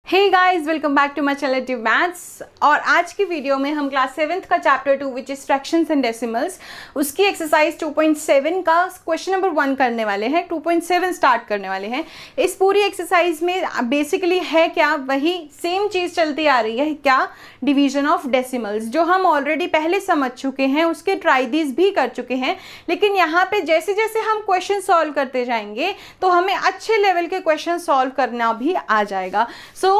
Hey guys, welcome back to my channel tube maths. और आज की वीडियो में हम क्लास 7th का chapter 2 which is fractions and decimals, उसकी एक्सरसाइज 2.7 का क्वेश्चन नंबर 1 करने वाले हैं। 2.7 स्टार्ट करने वाले हैं। इस पूरी एक्सरसाइज में बेसिकली है क्या, वही सेम चीज़ चलती आ रही है क्या, डिवीजन ऑफ डेसिमल्स, जो हम ऑलरेडी पहले समझ चुके हैं, उसके ट्राइडीज भी कर चुके हैं। लेकिन यहाँ पे जैसे जैसे हम क्वेश्चन सॉल्व करते जाएंगे तो हमें अच्छे लेवल के क्वेश्चन सॉल्व करना भी आ जाएगा। सो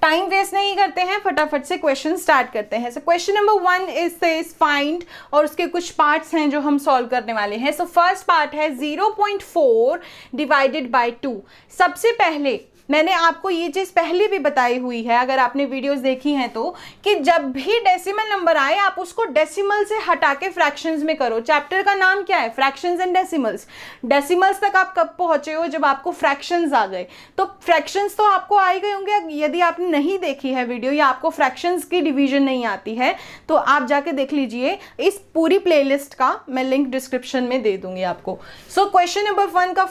टाइम वेस्ट नहीं करते हैं, फटाफट से क्वेश्चन स्टार्ट करते हैं। So question number 1 is find, और उसके कुछ पार्ट्स हैं जो हम सॉल्व करने वाले हैं। सो फर्स्ट पार्ट है 0.4 डिवाइडेड बाय 2। सबसे पहले मैंने आपको ये चीज़ पहले भी बताई हुई है, अगर आपने वीडियोस देखी हैं तो, कि जब भी डेसिमल नंबर आए आप उसको डेसिमल से हटा के फ्रैक्शंस में करो। चैप्टर का नाम क्या है? Fractions and decimals. डेसिमल्स तक आप कब पहुंचे हो? जब आपको फ्रैक्शंस आ गए। तो फ्रैक्शंस तो आपको आ ही गए होंगे। यदि आपने नहीं देखी है वीडियो या आपको फ्रैक्शंस की डिवीजन नहीं आती है तो आप जाके देख लीजिए। इस पूरी प्लेलिस्ट का मैं लिंक डिस्क्रिप्शन में दे दूंगी आपको। सो क्वेश्चन नंबर 1 का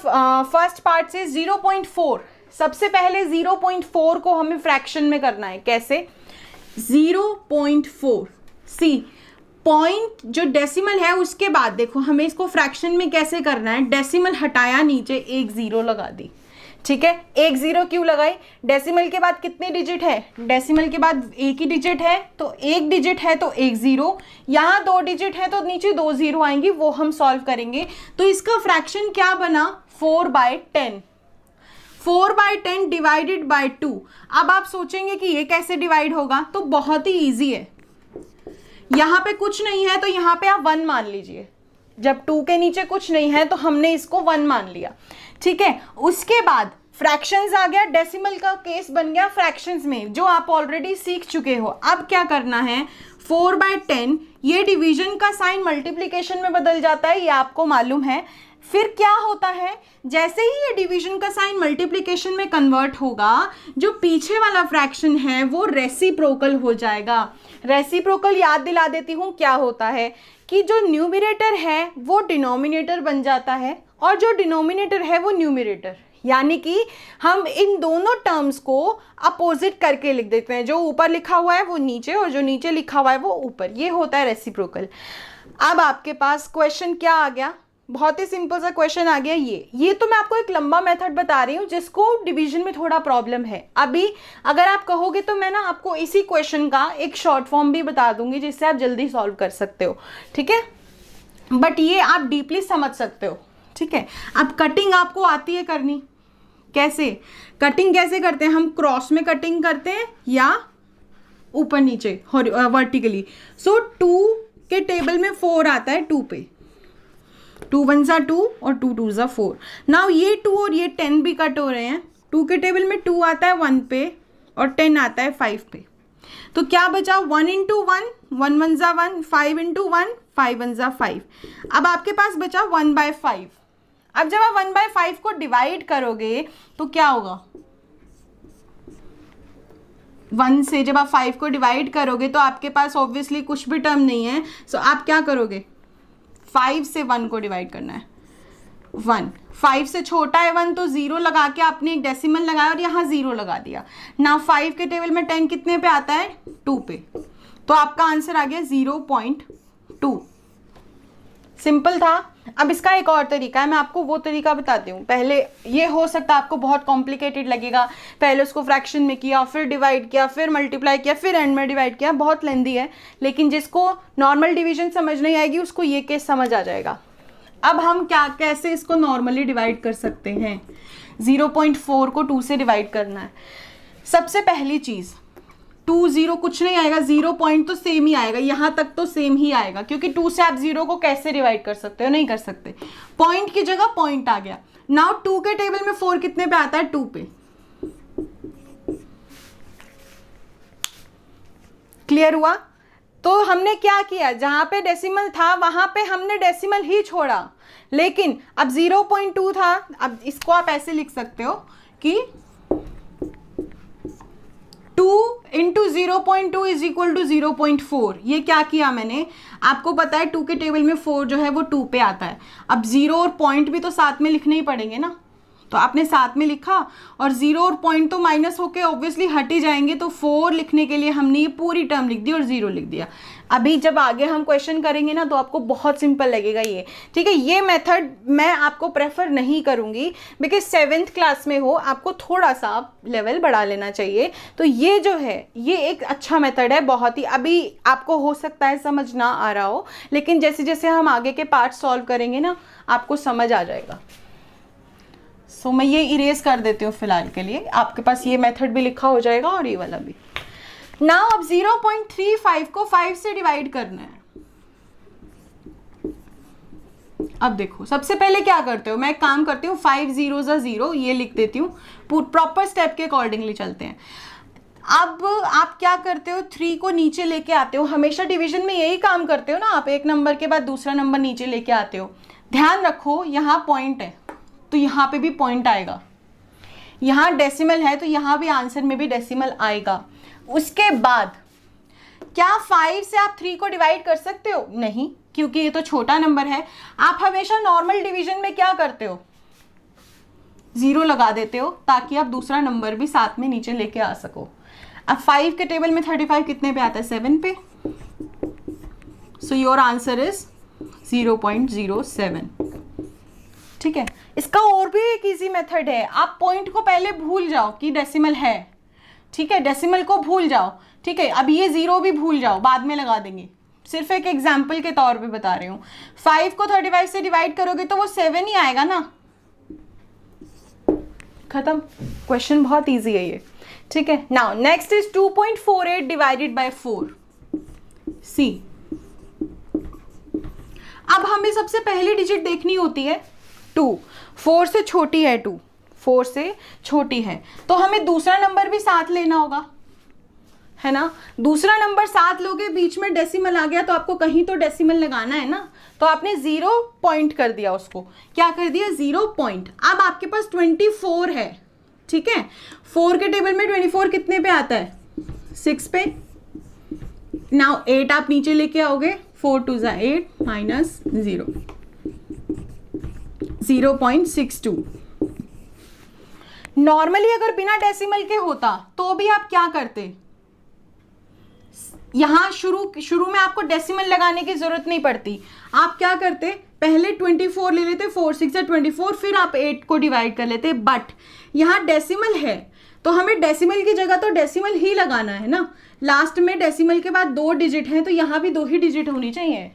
फर्स्ट पार्ट से 0.4। सबसे पहले 0.4 को हमें फ्रैक्शन में करना है। कैसे? 0.4 सी पॉइंट जो डेसिमल है उसके बाद देखो हमें इसको फ्रैक्शन में कैसे करना है। डेसिमल हटाया, नीचे एक जीरो लगा दी। ठीक है, एक जीरो क्यों लगाई? डेसिमल के बाद कितने डिजिट है? डेसिमल के बाद एक ही डिजिट है, तो एक डिजिट है तो एक जीरो। यहाँ दो डिजिट है तो नीचे दो जीरो आएंगी, वो हम सॉल्व करेंगे। तो इसका फ्रैक्शन क्या बना? 4/10। 4/10 डिवाइडेड बाय 2। अब आप सोचेंगे कि ये कैसे डिवाइड होगा, तो बहुत ही इजी है। यहां पे कुछ नहीं है तो यहां पे आप 1 मान लीजिए। जब 2 के नीचे कुछ नहीं है तो हमने इसको 1 मान लिया। ठीक है, उसके बाद फ्रैक्शंस आ गया, डेसिमल का केस बन गया फ्रैक्शंस में, जो आप ऑलरेडी सीख चुके हो। अब क्या करना है? 4/10, ये डिवीजन का साइन मल्टीप्लिकेशन में बदल जाता है, ये आपको मालूम है। फिर क्या होता है? जैसे ही ये डिवीजन का साइन मल्टीप्लिकेशन में कन्वर्ट होगा, जो पीछे वाला फ्रैक्शन है वो रेसिप्रोकल हो जाएगा। रेसिप्रोकल याद दिला देती हूँ क्या होता है, कि जो न्यूमरेटर है वो डिनोमिनेटर बन जाता है और जो डिनोमिनेटर है वो न्यूमरेटर। यानी कि हम इन दोनों टर्म्स को अपोजिट करके लिख देते हैं। जो ऊपर लिखा हुआ है वो नीचे और जो नीचे लिखा हुआ है वो ऊपर। ये होता है रेसिप्रोकल। अब आपके पास क्वेश्चन क्या आ गया? बहुत ही सिंपल सा क्वेश्चन आ गया। ये तो मैं आपको एक लंबा मेथड बता रही हूँ जिसको डिवीजन में थोड़ा प्रॉब्लम है। अभी अगर आप कहोगे तो मैं ना आपको इसी क्वेश्चन का एक शॉर्ट फॉर्म भी बता दूंगी जिससे आप जल्दी सॉल्व कर सकते हो। ठीक है, बट ये आप डीपली समझ सकते हो। ठीक है, अब कटिंग आपको आती है करनी। कैसे कटिंग कैसे करते हैं? हम क्रॉस में कटिंग करते हैं या ऊपर नीचे वर्टिकली। सो 2 के टेबल में 4 आता है 2 पे। 2 1 जा 2 और 2 2 जा 4। नाउ ये 2 और ये 10 भी कट हो रहे हैं। 2 के टेबल में 2 आता है 1 पे और 10 आता है 5 पे। तो क्या बचा? 1 × 1, 1 1 जा 1, 5 × 1, 5 1 जा 5। अब आपके पास बचा 1/5। अब जब आप 1/5 को डिवाइड करोगे तो क्या होगा? 1 से जब आप 5 को डिवाइड करोगे तो आपके पास ऑब्वियसली कुछ भी टर्म नहीं है। सो आप क्या करोगे? 5 से 1 को डिवाइड करना है। 1 5 से छोटा है 1, तो 0 लगा के आपने एक डेसिमल लगाया और यहाँ 0 लगा दिया। ना 5 के टेबल में 10 कितने पे आता है? 2 पे। तो आपका आंसर आ गया 0.2। सिंपल था। अब इसका एक और तरीका है, मैं आपको वो तरीका बताती हूँ। पहले ये हो सकता है आपको बहुत कॉम्प्लिकेटेड लगेगा, पहले उसको फ्रैक्शन में किया, फिर डिवाइड किया, फिर मल्टीप्लाई किया, फिर एंड में डिवाइड किया, बहुत लेंदी है। लेकिन जिसको नॉर्मल डिवीजन समझ नहीं आएगी उसको ये केस समझ आ जाएगा। अब हम कैसे इसको नॉर्मली डिवाइड कर सकते हैं? 0.4 को 2 से डिवाइड करना है। सबसे पहली चीज़, 2 0 कुछ नहीं आएगा, 0 पॉइंट तो सेम ही आएगा, यहाँ तक तो सेम ही आएगा, क्योंकि 2 से आप 0 को कैसे डिवाइड कर सकते हो? नहीं कर सकते। पॉइंट की जगह पॉइंट आ गया। नाउ 2 के टेबल में 4 कितने पे आता है? 2 पे। क्लियर हुआ? तो हमने क्या किया? जहां पे डेसिमल था वहां पे हमने डेसिमल ही छोड़ा, लेकिन अब 0.2 था। अब इसको आप ऐसे लिख सकते हो कि 2 × 0.2 = 0.4। ये क्या किया मैंने? आपको पता है 2 के टेबल में 4 जो है वो 2 पे आता है। अब 0 और पॉइंट भी तो साथ में लिखने ही पड़ेंगे ना। तो आपने साथ में लिखा और 0 और पॉइंट तो माइनस होके ऑब्वियसली हट ही जाएंगे, तो 4 लिखने के लिए हमने ये पूरी टर्म लिख दी और 0 लिख दिया। अभी जब आगे हम क्वेश्चन करेंगे ना तो आपको बहुत सिंपल लगेगा ये, ठीक है। ये मेथड मैं आपको प्रेफर नहीं करूँगी बिकॉज 7th क्लास में हो, आपको थोड़ा सा लेवल बढ़ा लेना चाहिए। तो ये जो है ये एक अच्छा मेथड है बहुत ही। अभी आपको हो सकता है समझ ना आ रहा हो, लेकिन जैसे जैसे हम आगे के पार्ट सॉल्व करेंगे ना आपको समझ आ जाएगा। सो मैं ये इरेज कर देती हूँ फिलहाल के लिए, आपके पास ये मेथड भी लिखा हो जाएगा और ये वाला भी। नाउ अब 0.35 को 5 से डिवाइड करना है। अब देखो सबसे पहले क्या करते हो, मैं एक काम करती हूँ 5 0 0 ये लिख देती हूँ, प्रॉपर स्टेप के अकॉर्डिंगली चलते हैं। अब आप क्या करते हो, 3 को नीचे लेके आते हो। हमेशा डिवीजन में यही काम करते हो ना आप, एक नंबर के बाद दूसरा नंबर नीचे लेके आते हो। ध्यान रखो यहाँ पॉइंट है तो यहाँ पे भी पॉइंट आएगा, यहाँ डेसिमल है तो यहाँ भी आंसर में भी डेसिमल आएगा। उसके बाद क्या 5 से आप 3 को डिवाइड कर सकते हो? नहीं, क्योंकि ये तो छोटा नंबर है। आप हमेशा नॉर्मल डिवीजन में क्या करते हो, 0 लगा देते हो ताकि आप दूसरा नंबर भी साथ में नीचे लेके आ सको। अब 5 के टेबल में 35 कितने पे आता है, 7 पे। सो योर आंसर इज 0.07, ठीक है। इसका और भी एक इजी मेथड है, आप पॉइंट को पहले भूल जाओ कि डेसिमल है, ठीक है, डेसिमल को भूल जाओ, ठीक है। अब ये 0 भी भूल जाओ, बाद में लगा देंगे, सिर्फ एक एग्जाम्पल के तौर पे बता रही हूँ। 5 को 35 से डिवाइड करोगे तो वो 7 ही आएगा ना, खत्म। क्वेश्चन बहुत इजी है ये, ठीक है। Now next is 2.48 divided by 4, सी। अब हमें सबसे पहली डिजिट देखनी होती है 2, 4 से छोटी है 2, 4 से छोटी है, तो हमें दूसरा नंबर भी साथ लेना होगा, है ना। दूसरा नंबर साथ लोगे, बीच में डेसिमल आ गया तो आपको कहीं तो डेसिमल लगाना है ना, तो आपने 0 पॉइंट कर दिया, उसको क्या कर दिया, 0 पॉइंट। अब आपके पास 24 है, ठीक है। 4 के टेबल में 24 कितने पे आता है, 6 पे। नाउ 8 आप नीचे लेके आओगे, 4 2 = 8 माइनस 0, 0.62। नॉर्मली अगर बिना डेसिमल के होता तो भी आप क्या करते, यहां शुरू में आपको डेसिमल लगाने की जरूरत नहीं पड़ती। आप क्या करते, पहले 24 ले लेते, 4 6 = 24, फिर आप 8 को डिवाइड कर लेते। बट यहाँ डेसिमल है तो हमें डेसिमल की जगह तो डेसिमल ही लगाना है ना। लास्ट में डेसिमल के बाद 2 डिजिट हैं तो यहाँ भी 2 ही डिजिट होनी चाहिए,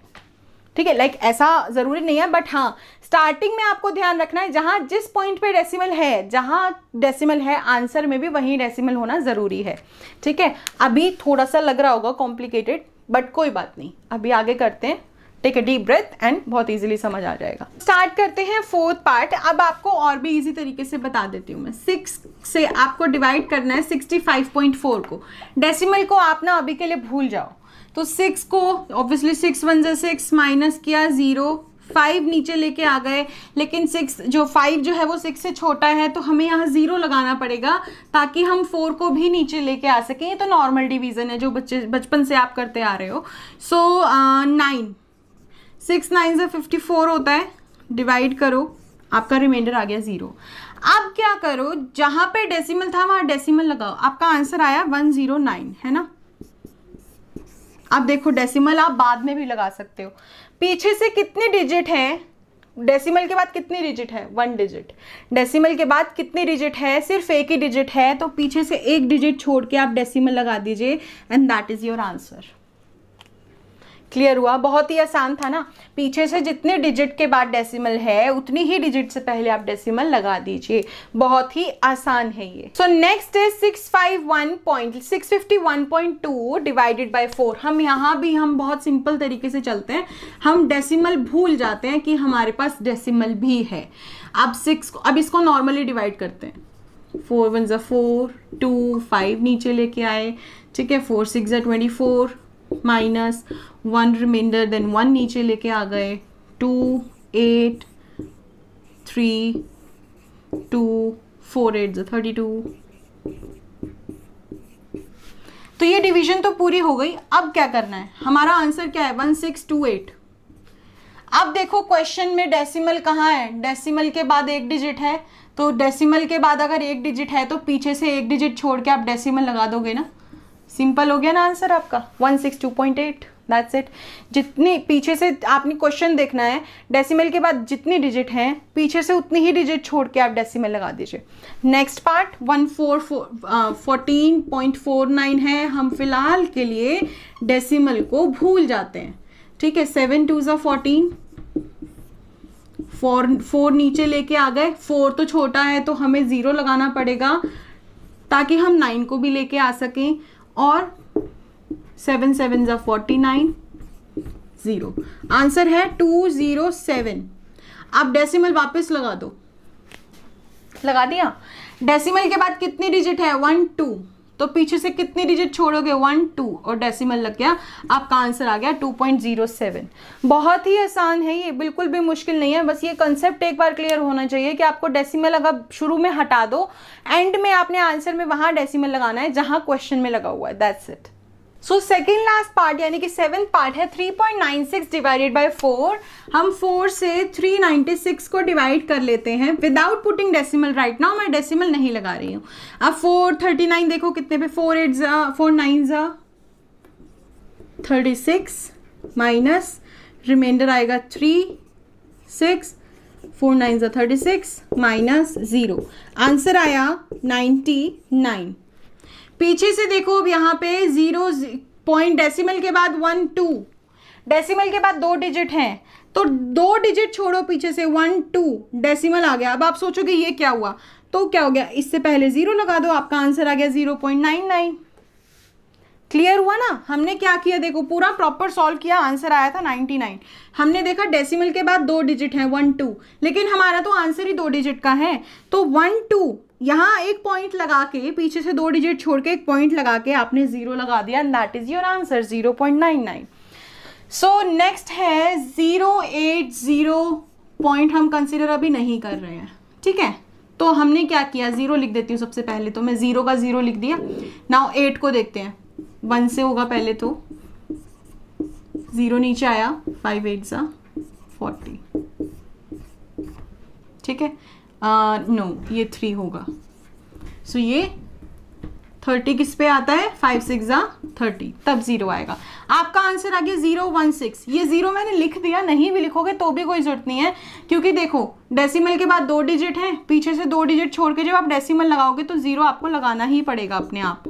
ठीक है। लाइक ऐसा जरूरी नहीं है, बट हाँ स्टार्टिंग में आपको ध्यान रखना है जहां जिस पॉइंट पे डेसिमल है, जहां डेसिमल है आंसर में भी वहीं डेसिमल होना जरूरी है, ठीक है। अभी थोड़ा सा लग रहा होगा कॉम्प्लिकेटेड, बट कोई बात नहीं, अभी आगे करते हैं। Take a deep breath and बहुत इजीली समझ आ जाएगा। स्टार्ट करते हैं 4th पार्ट। अब आपको और भी इजी तरीके से बता देती हूँ मैं। 6 से आपको डिवाइड करना है 65.4 को। डेसिमल को आप ना अभी के लिए भूल जाओ, तो 6 को ऑब्वियसली 6 1 = 6 माइनस किया 0, 5 नीचे लेके आ गए, लेकिन 5 जो है वो 6 से छोटा है तो हमें यहाँ 0 लगाना पड़ेगा ताकि हम 4 को भी नीचे लेके आ सकें। ये तो नॉर्मल डिवीजन है जो बचपन से आप करते आ रहे हो। सो 9, 6 9 = 54 होता है, डिवाइड करो, आपका रिमाइंडर आ गया 0। अब क्या करो, जहां पे डेसिमल था वहां डेसिमल लगाओ, आपका आंसर आया 109, है ना। अब देखो डेसिमल आप बाद में भी लगा सकते हो। पीछे से कितने डिजिट हैं, डेसिमल के बाद कितनी डिजिट है, 1 डिजिट। डेसिमल के बाद कितनी डिजिट है, सिर्फ एक ही डिजिट है, तो पीछे से एक डिजिट छोड़ के आप डेसिमल लगा दीजिए and that is your answer. Clear हुआ, बहुत ही आसान था ना। पीछे से जितने डिजिट के बाद डेसिमल है उतनी ही डिजिट से पहले आप डेसिमल लगा दीजिए, बहुत ही आसान है ये। So next is 651.2 divided by 4। हम यहाँ भी हम बहुत सिंपल तरीके से चलते हैं, हम डेसिमल भूल जाते हैं कि हमारे पास डेसिमल भी है। अब इसको नॉर्मली डिवाइड करते हैं। 4 1 = 4, 2 5 नीचे लेके आए, ठीक है। 4 6 = 24 माइनस 1 रिमाइंडर, देन 1 नीचे लेके आ गए, 2 8 3 2 4 8 = 32। तो ये डिवीजन तो पूरी हो गई। अब क्या करना है, हमारा आंसर क्या है, 1628। अब देखो क्वेश्चन में डेसिमल कहाँ है, डेसिमल के बाद एक डिजिट है, तो डेसिमल के बाद अगर एक डिजिट है तो पीछे से एक डिजिट छोड़ के आप डेसिमल लगा दोगे ना, सिंपल हो गया ना आंसर आपका 162.8, दैट्स इट। जितनी पीछे से आपने क्वेश्चन देखना है, डेसिमल के बाद जितनी डिजिट हैं पीछे से उतनी ही डिजिट छोड़ के आप डेसिमल लगा दीजिए। नेक्स्ट पार्ट 14.49 है, हम फिलहाल के लिए डेसिमल को भूल जाते हैं, ठीक है। 7 2 14, 4 नीचे लेके आ गए, 4 तो छोटा है तो हमें 0 लगाना पड़ेगा ताकि हम 9 को भी लेके आ सकें, और 7 7 49, 0, आंसर है 207। अब डेसिमल वापस लगा दो, लगा दिया। डेसिमल के बाद कितनी डिजिट है 1 2, तो पीछे से कितनी डिजिट छोड़ोगे 1 2 और डेसिमल लग गया, आपका आंसर आ गया 2.07। बहुत ही आसान है ये, बिल्कुल भी मुश्किल नहीं है, बस ये कंसेप्ट एक बार क्लियर होना चाहिए कि आपको डेसिमल अगर शुरू में हटा दो, एंड में आपने आंसर में वहां डेसिमल लगाना है जहां क्वेश्चन में लगा हुआ है, that's it. So second last part यानी कि 7th पार्ट है 3.96 डिवाइडेड बाय 4। हम 4 से 396 को डिवाइड कर लेते हैं without putting decimal. Right now मैं डेसिमल नहीं लगा रही हूँ। अब 439 देखो कितने पे, 4 8 4 9 36 माइनस रिमाइंडर आएगा 3 6, 4 9 36 माइनस 0, आंसर आया 99। पीछे से देखो अब यहाँ पे 0 पॉइंट, डेसिमल के बाद 1 2, डेसिमल के बाद 2 डिजिट हैं तो 2 डिजिट छोड़ो पीछे से 1 2, डेसिमल आ गया। अब आप सोचोगे ये क्या हुआ, तो क्या हो गया, इससे पहले 0 लगा दो, आपका आंसर आ गया 0.99। क्लियर हुआ ना, हमने क्या किया देखो, पूरा प्रॉपर सॉल्व किया, आंसर आया था 99। हमने देखा डेसिमल के बाद 2 डिजिट हैं 1 2, लेकिन हमारा तो आंसर ही 2 डिजिट का है, तो 1 2 यहाँ एक पॉइंट लगा के, पीछे से 2 डिजिट छोड़ के एक पॉइंट लगा के आपने 0 लगा दिया, and that is your answer 0.99। So next है 080 पॉइंट, हम कंसिडर अभी नहीं कर रहे हैं, ठीक है। तो हमने क्या किया, 0 लिख देती हूँ सबसे पहले, तो मैं 0 का 0 लिख दिया। नाउ 8 को देखते हैं, 1 से होगा पहले, तो 0 नीचे आया, 5 8 40, ठीक है। नो ये 3 होगा, सो ये 30 किस पे आता है, 5 6 30, तब 0 आएगा। आपका आंसर आ गया 016। ये 0 मैंने लिख दिया, नहीं भी लिखोगे तो भी कोई जरूरत नहीं है, क्योंकि देखो डेसिमल के बाद 2 डिजिट हैं, पीछे से 2 डिजिट छोड़ के जब आप डेसिमल लगाओगे तो 0 आपको लगाना ही पड़ेगा अपने आप।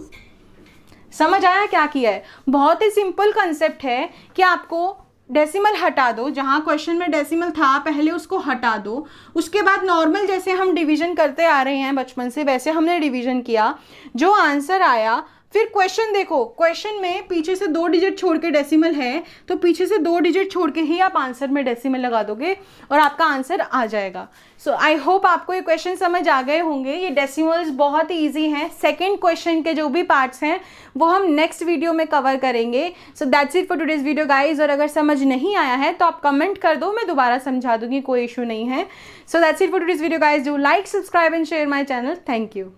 समझ आया क्या किया है, बहुत ही सिंपल कंसेप्ट है कि आपको डेसिमल हटा दो, जहां क्वेश्चन में डेसिमल था पहले उसको हटा दो, उसके बाद नॉर्मल जैसे हम डिवीजन करते आ रहे हैं बचपन से वैसे हमने डिवीजन किया, जो आंसर आया। फिर क्वेश्चन देखो, क्वेश्चन में पीछे से 2 डिजिट छोड़ के डेसिमल है, तो पीछे से 2 डिजिट छोड़ के ही आप आंसर में डेसिमल लगा दोगे और आपका आंसर आ जाएगा। सो आई होप आपको ये क्वेश्चन समझ आ गए होंगे। ये डेसिमल्स बहुत ही ईजी हैं। सेकंड क्वेश्चन के जो भी पार्ट्स हैं वो हम नेक्स्ट वीडियो में कवर करेंगे। So that's it for today's video guys. और अगर समझ नहीं आया है तो आप कमेंट कर दो, मैं दोबारा समझा दूंगी, कोई इशू नहीं है। So that's it for today's video guys. Do like, subscribe and share my channel. Thank you.